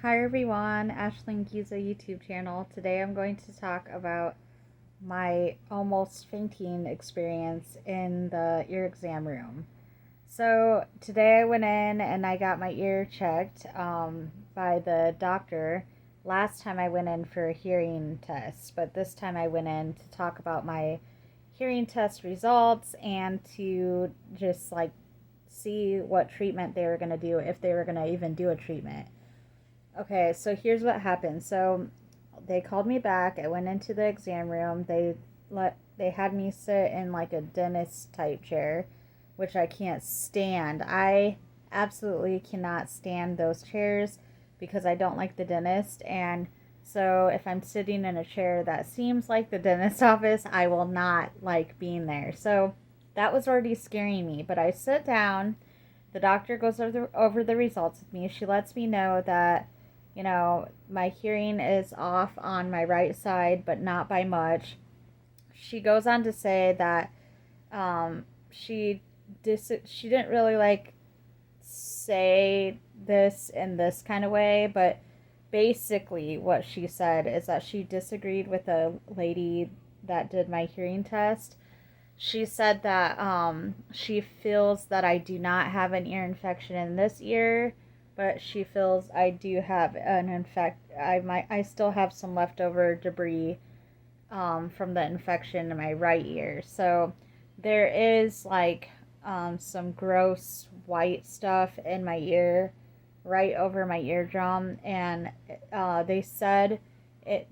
Hi everyone, Ashlyn Giza YouTube channel. Today I'm going to talk about my almost fainting experience in the ear exam room. So today I went in and I got my ear checked by the doctor. Last time I went in for a hearing test, but this time I went in to talk about my hearing test results and to just see what treatment they were going to do, if they were going to even do a treatment. Okay, so here's what happened. So they called me back. I went into the exam room. They had me sit in like a dentist type chair, which I can't stand. I absolutely cannot stand those chairs because I don't like the dentist. And so if I'm sitting in a chair that seems like the dentist office, I will not like being there. So that was already scaring me. But I sit down. The doctor goes over the results with me. She lets me know that my hearing is off on my right side, but not by much. She goes on to say that she she didn't really say this in this kind of way, but basically what she said is that she disagreed with a lady that did my hearing test. She said that she feels that I do not have an ear infection in this ear, but she feels I do have an I still have some leftover debris from the infection in my right ear. So there is some gross white stuff in my ear, right over my eardrum, and they said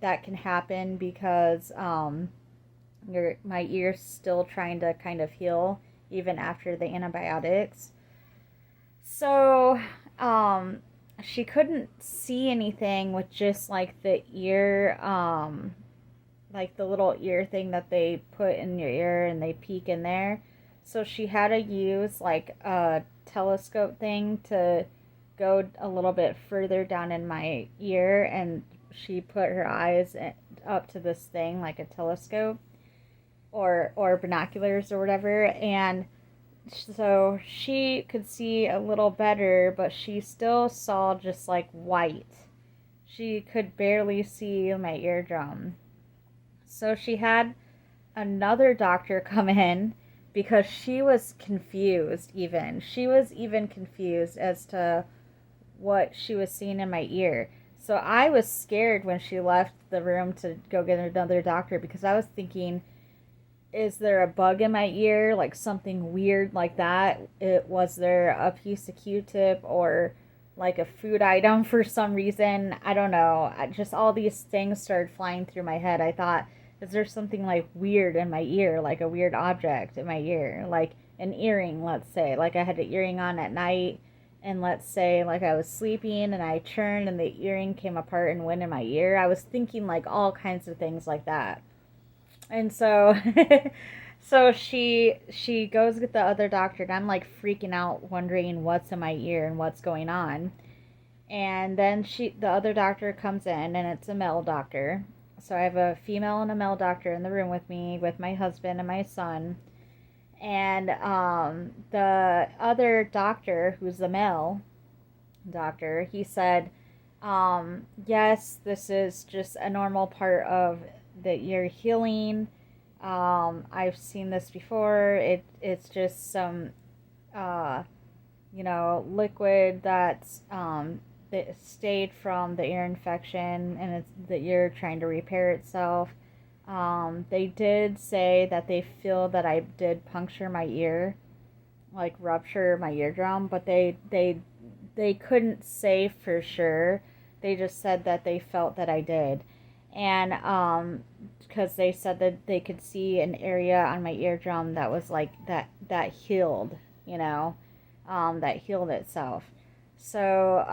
that can happen because my ear's still trying to kind of heal even after the antibiotics. So, she couldn't see anything with just like the ear, like the little ear thing that they put in your ear and they peek in there. So she had to use like a telescope thing to go a little bit further down in my ear, and she put her eyes up to this thing like a telescope or binoculars or whatever, and so she could see a little better, but she still saw just like white. She could barely see my eardrum. So she had another doctor come in because she was confused, even. She was even confused as to what she was seeing in my ear. So I was scared when she left the room to go get another doctor because I was thinking, is there a bug in my ear, like something weird like that? Was there a piece of Q-tip or like a food item for some reason? I don't know. Just all these things started flying through my head. I thought, is there something like weird in my ear, like a weird object in my ear, like an earring, let's say. Like I had an earring on at night, and let's say like I was sleeping and I turned and the earring came apart and went in my ear. I was thinking like all kinds of things like that. And so so she goes get the other doctor, and I'm like freaking out wondering what's in my ear and what's going on. And then the other doctor comes in, and it's a male doctor. So I have a female and a male doctor in the room with me with my husband and my son. And the other doctor, who's the male doctor, he said, yes, this is just a normal part of the ear healing. I've seen this before. It's just some liquid that stayed from the ear infection, and it's the ear trying to repair itself. They did say that they feel that I did puncture my ear, like rupture my eardrum, but they couldn't say for sure. They just said that they felt that I did. And because they said that they could see an area on my eardrum that was like that healed, that healed itself. So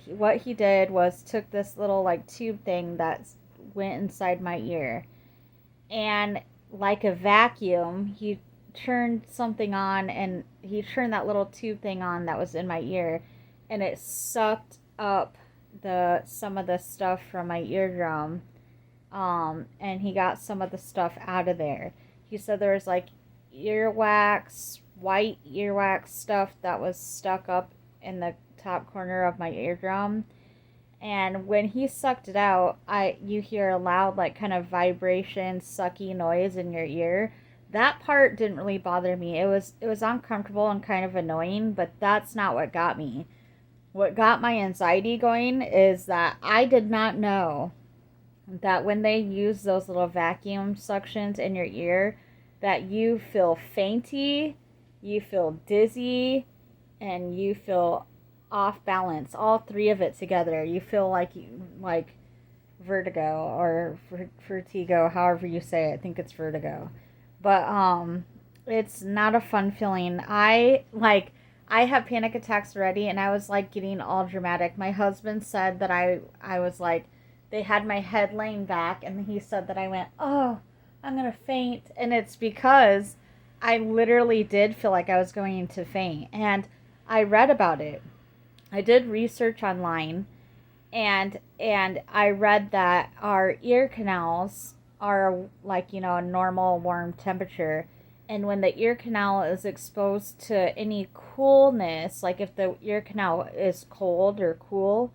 what he did was took this little like tube thing that went inside my ear, and like a vacuum, he turned something on, and he turned that little tube thing on that was in my ear, and it sucked up some of the stuff from my eardrum, and he got some of the stuff out of there. He said there was like earwax, white earwax stuff that was stuck up in the top corner of my eardrum. And when he sucked it out, you hear a loud, like, kind of vibration, sucky noise in your ear. That part didn't really bother me. It was uncomfortable and kind of annoying, but that's not what got me. What got my anxiety going is that I did not know that when they use those little vacuum suctions in your ear, that you feel fainty, you feel dizzy, and you feel off balance. All three of it together. You feel like vertigo or vertigo, however you say it. I think it's vertigo. But it's not a fun feeling. I have panic attacks already, and I was like getting all dramatic. My husband said that I was like, they had my head laying back, and he said that I went, oh, I'm gonna faint. And it's because I literally did feel like I was going to faint. And I read about it. I did research online, and I read that our ear canals are like, a normal warm temperature. And when the ear canal is exposed to any coolness, like if the ear canal is cold or cool,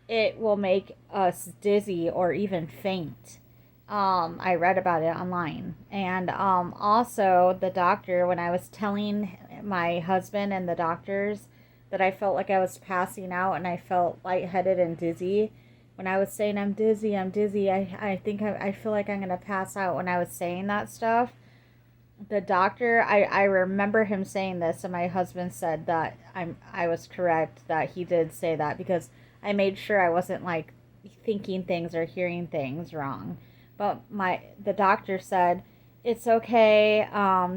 it will make us dizzy or even faint. I read about it online. And also, the doctor, when I was telling my husband and the doctors that I felt like I was passing out and I felt lightheaded and dizzy, when I was saying I'm dizzy, I think I feel like I'm going to pass out when I was saying that stuff, the doctor, I remember him saying this, and my husband said that I was correct, that he did say that, because I made sure I wasn't like thinking things or hearing things wrong. But the doctor said it's okay.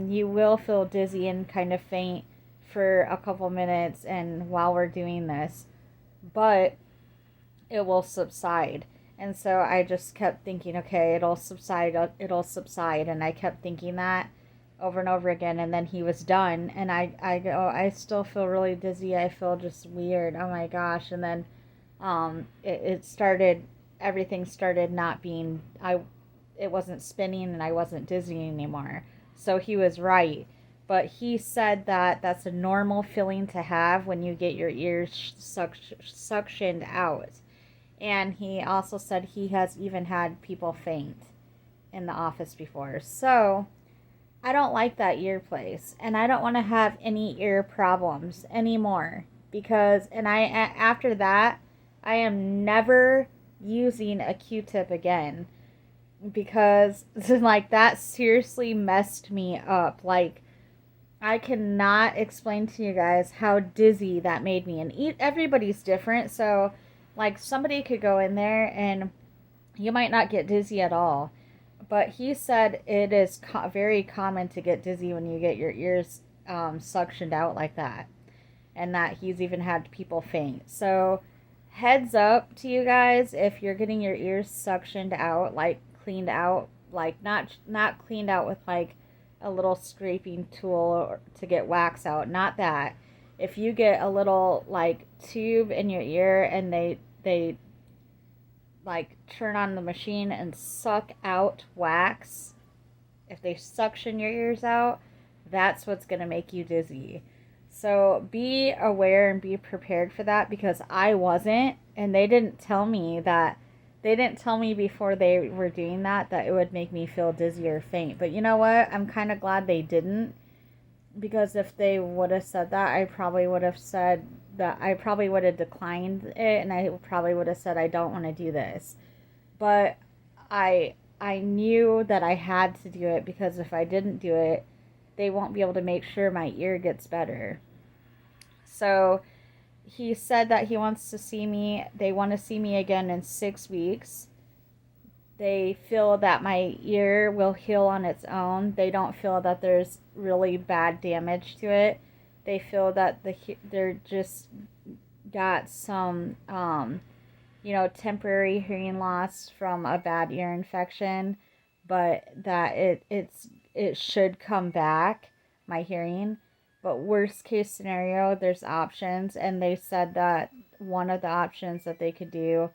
You will feel dizzy and kind of faint for a couple minutes, and while we're doing this, but it will subside. And so I just kept thinking, okay, it'll subside, and I kept thinking that over and over again. And then he was done, and I go, I still feel really dizzy. I feel just weird. Oh my gosh! And then it started. Everything started not being. It wasn't spinning, and I wasn't dizzy anymore. So he was right. But he said that that's a normal feeling to have when you get your ears suctioned out. And he also said he has even had people faint in the office before. So I don't like that ear place, and I don't want to have any ear problems anymore, because after that, I am never using a Q-tip again, because like that seriously messed me up. Like, I cannot explain to you guys how dizzy that made me. And everybody's different, so like somebody could go in there and you might not get dizzy at all. But he said it is very common to get dizzy when you get your ears suctioned out like that. And that he's even had people faint. So heads up to you guys, if you're getting your ears suctioned out, like cleaned out, like not cleaned out with like a little scraping tool to get wax out, not that. If you get a little like tube in your ear, and they like turn on the machine and suck out wax, if they suction your ears out, that's what's going to make you dizzy. So be aware and be prepared for that, because I wasn't, and they didn't tell me that. They didn't tell me before they were doing that it would make me feel dizzy or faint. But you know what? I'm kind of glad they didn't, because if they would have said that, I probably would have said that I probably would have declined it, and I probably would have said I don't want to do this. But I knew that I had to do it, because if I didn't do it, they won't be able to make sure my ear gets better. So he said that he wants to see me. They want to see me again in 6 weeks. They feel that my ear will heal on its own. They don't feel that there's really bad damage to it. They feel that they're just got some, temporary hearing loss from a bad ear infection, but that it should come back, my hearing. But worst case scenario, there's options, and they said that one of the options that they could do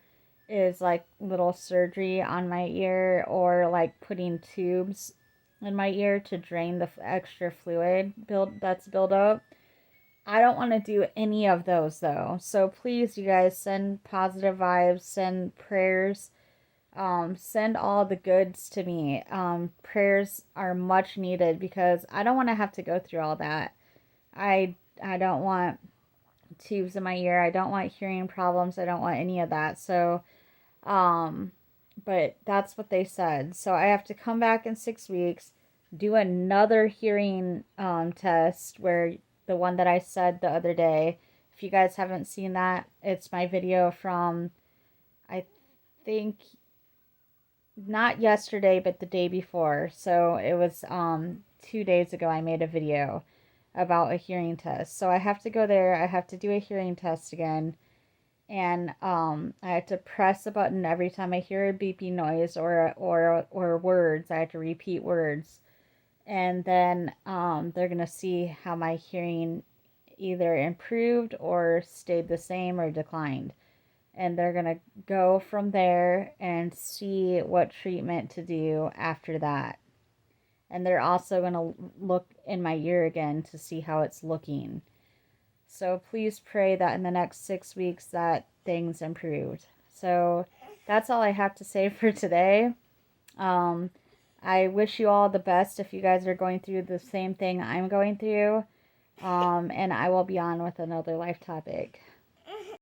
is like little surgery on my ear, or like putting tubes in my ear to drain the extra fluid that's built up. I don't want to do any of those though. So please, you guys, send positive vibes, send prayers, send all the goods to me. Prayers are much needed because I don't want to have to go through all that. I don't want tubes in my ear. I don't want hearing problems. I don't want any of that. So, um, but that's what they said. So I have to come back in 6 weeks, do another hearing test where the one that I said the other day. If you guys haven't seen that, it's my video from, I think, not yesterday, but the day before. So it was 2 days ago I made a video about a hearing test. So I have to go there. I have to do a hearing test again. And I have to press a button every time I hear a beeping noise or words. I have to repeat words. And then they're going to see how my hearing either improved or stayed the same or declined. And they're going to go from there and see what treatment to do after that. And they're also going to look in my ear again to see how it's looking. So please pray that in the next 6 weeks that things improved. So that's all I have to say for today. I wish you all the best if you guys are going through the same thing I'm going through. And I will be on with another life topic.